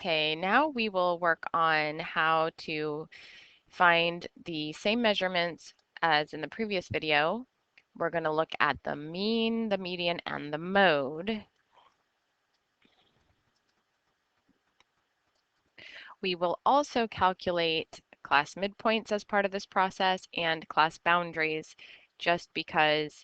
Okay, now we will work on how to find the same measurements as in the previous video. We're going to look at the mean, the median, and the mode. We will also calculate class midpoints as part of this process and class boundaries, just because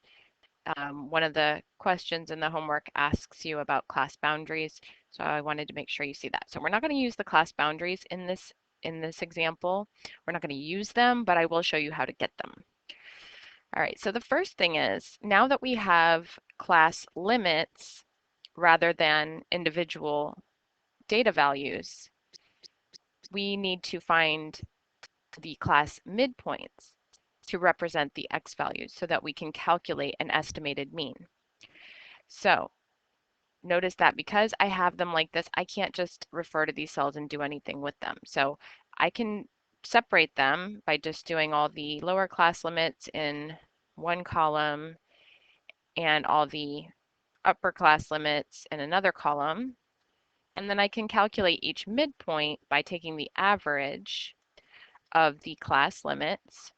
one of the questions in the homework asks you about class boundaries. So I wanted to make sure you see that. So we're not going to use the class boundaries in this example. We're not going to use them, but I will show you how to get them. All right, so the first thing is, now that we have class limits rather than individual data values, we need to find the class midpoints to represent the x values so that we can calculate an estimated mean. So notice that because I have them like this, I can't just refer to these cells and do anything with them. So I can separate them by just doing all the lower class limits in one column and all the upper class limits in another column. And then I can calculate each midpoint by taking the average of the class limits.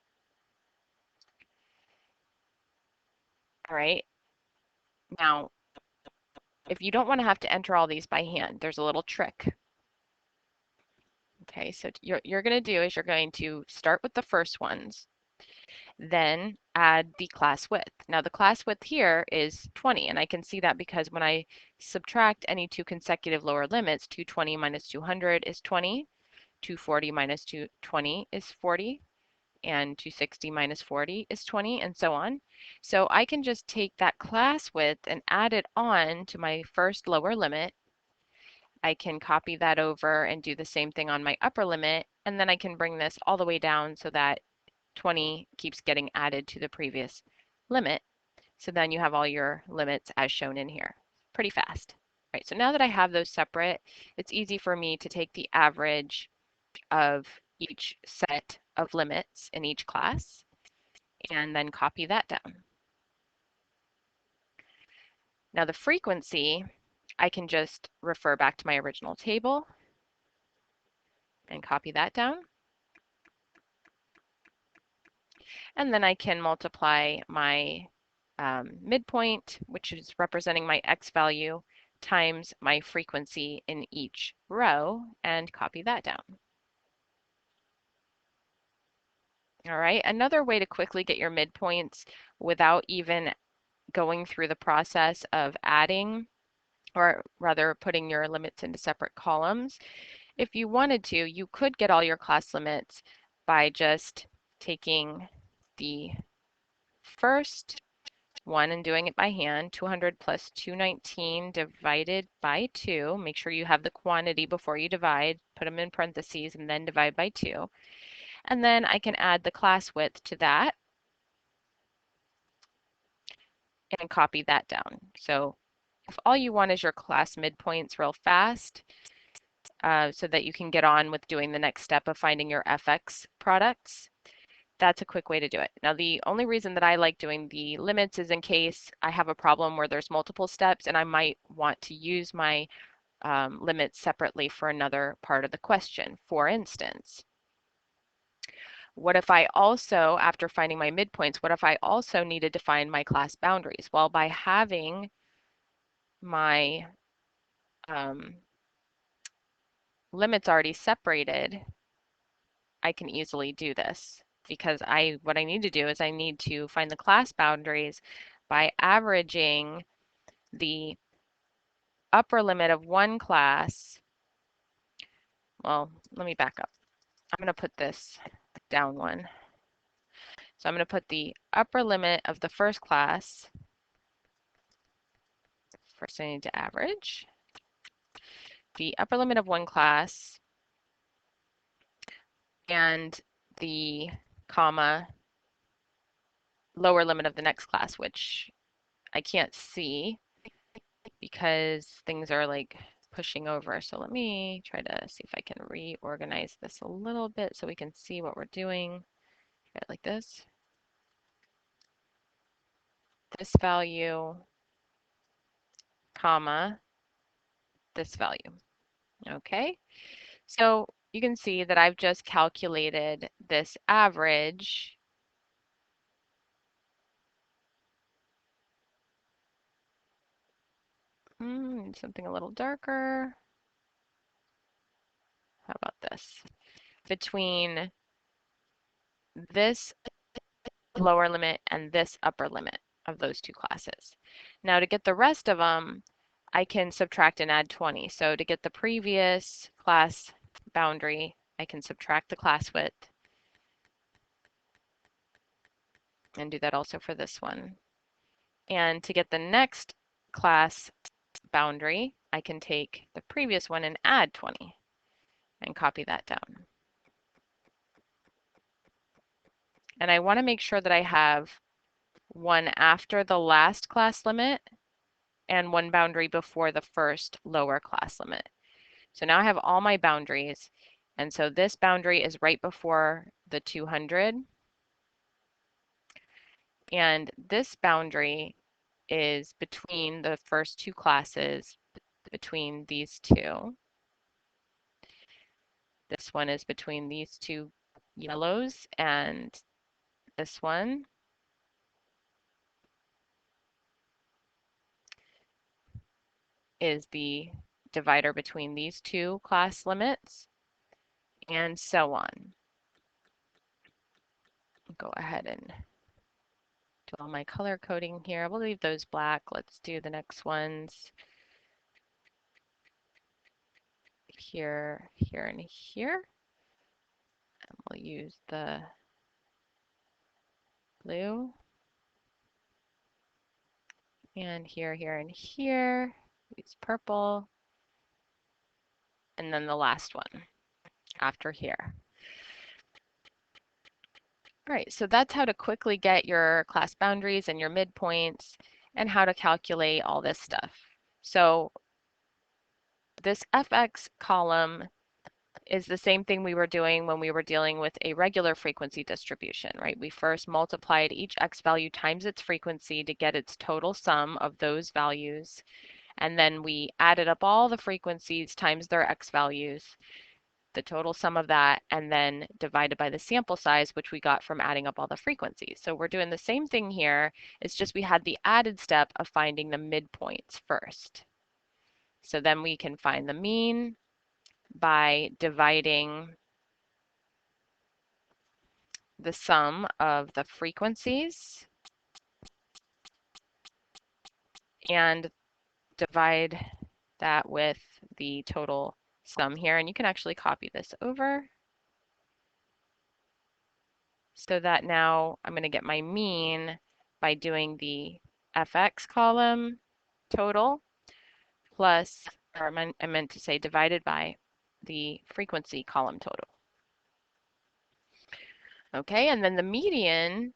All right. Now, if you don't want to have to enter all these by hand, there's a little trick. Okay, so you're going to do is you're going to start with the first ones, then add the class width. Now the class width here is 20, and I can see that because when I subtract any two consecutive lower limits, 220 minus 200 is 20, 240 minus 220 is 40, and 260 minus 40 is 20, and so on. So I can just take that class width and add it on to my first lower limit. I can copy that over and do the same thing on my upper limit, and then I can bring this all the way down so that 20 keeps getting added to the previous limit. So then you have all your limits as shown in here. Pretty fast. All right, so now that I have those separate, it's easy for me to take the average of each set of limits in each class and then copy that down. Now the frequency, I can just refer back to my original table and copy that down. And then I can multiply my midpoint, which is representing my x value, times my frequency in each row and copy that down. All right, another way to quickly get your midpoints without even going through the process of adding, or rather putting your limits into separate columns. If you wanted to, you could get all your class limits by just taking the first one and doing it by hand. 200 plus 219 divided by 2. Make sure you have the quantity before you divide. Put them in parentheses and then divide by 2. And then I can add the class width to that and copy that down. So if all you want is your class midpoints real fast, so that you can get on with doing the next step of finding your FX products, that's a quick way to do it. Now, the only reason that I like doing the limits is in case I have a problem where there's multiple steps and I might want to use my limits separately for another part of the question. For instance, what if I also, after finding my midpoints, what if I also needed to find my class boundaries? Well, by having my limits already separated, I can easily do this because what I need to do is I need to find the class boundaries by averaging the upper limit of one class. Well, let me back up. I'm going to put this down one. So I'm going to put the upper limit of the first class. First I need to average the upper limit of one class and the comma lower limit of the next class, which I can't see because things are like pushing over. So let me try to see if I can reorganize this a little bit so we can see what we're doing. Like this. This value, comma, this value. Okay, so you can see that I've just calculated this average something a little darker. How about this? Between this lower limit and this upper limit of those two classes. Now to get the rest of them, I can subtract and add 20. So to get the previous class boundary, I can subtract the class width and do that also for this one. And to get the next class boundary, I can take the previous one and add 20 and copy that down. And I want to make sure that I have one after the last class limit and one boundary before the first lower class limit. So now I have all my boundaries. And so this boundary is right before the 200. And this boundary is between the first two classes, between these two. This one is between these two yellows, and this one is the divider between these two class limits, and so on. Go ahead and do all my color coding here. We'll leave those black. Let's do the next ones here, here, and here. And we'll use the blue. And here, here, and here. Use purple. And then the last one after here. All right, so that's how to quickly get your class boundaries and your midpoints and how to calculate all this stuff. So this FX column is the same thing we were doing when we were dealing with a regular frequency distribution, right? We first multiplied each X value times its frequency to get its total sum of those values. And then we added up all the frequencies times their X values, the total sum of that, and then divided by the sample size, which we got from adding up all the frequencies. So we're doing the same thing here. It's just we had the added step of finding the midpoints first. So then we can find the mean by dividing the sum of the frequencies and divide that with the total sum here. And you can actually copy this over so that now I'm going to get my mean by doing the FX column total plus, or I meant to say divided by the frequency column total. Okay, and then the median,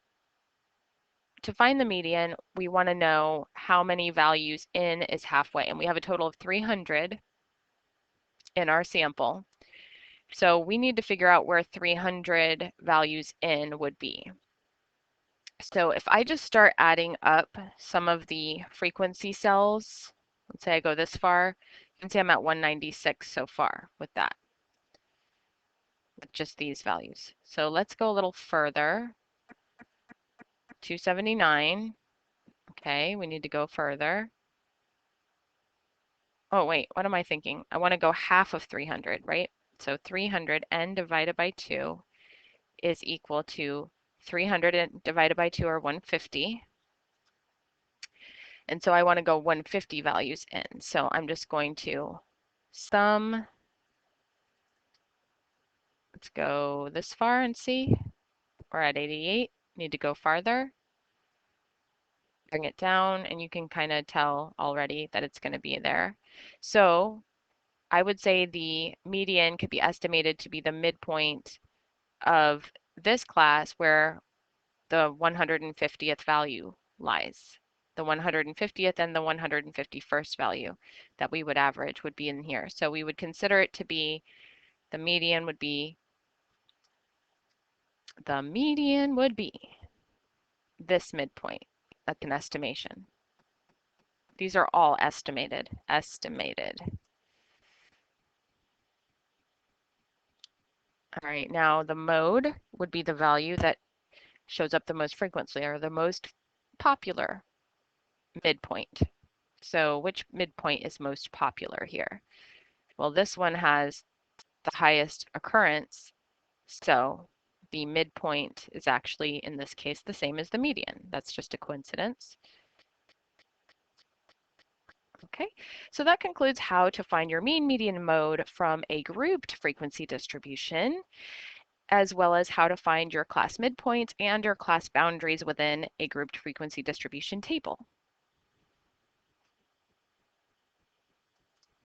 to find the median, we want to know how many values in is halfway, and we have a total of 300 in our sample. So we need to figure out where 300 values in would be. So if I just start adding up some of the frequency cells, let's say I go this far, you can see I'm at 196 so far with that, with just these values. So let's go a little further. 279. Okay, we need to go further. Oh, wait, what am I thinking? I want to go half of 300, right? So 300 n divided by 2 is equal to 300 divided by 2 or 150. And so I want to go 150 values in. So I'm just going to sum. Let's go this far and see. We're at 88. Need to go farther. Bring it down, and you can kind of tell already that it's going to be there. So I would say the median could be estimated to be the midpoint of this class where the 150th value lies. The 150th and the 151st value that we would average would be in here. So we would consider it to be, the median would be this midpoint. That's an estimation. These are all estimated. All right, now the mode would be the value that shows up the most frequently or the most popular midpoint. So which midpoint is most popular here? Well, this one has the highest occurrence, so the midpoint is actually, in this case, the same as the median. That's just a coincidence. Okay, so that concludes how to find your mean, median, and mode from a grouped frequency distribution, as well as how to find your class midpoints and your class boundaries within a grouped frequency distribution table.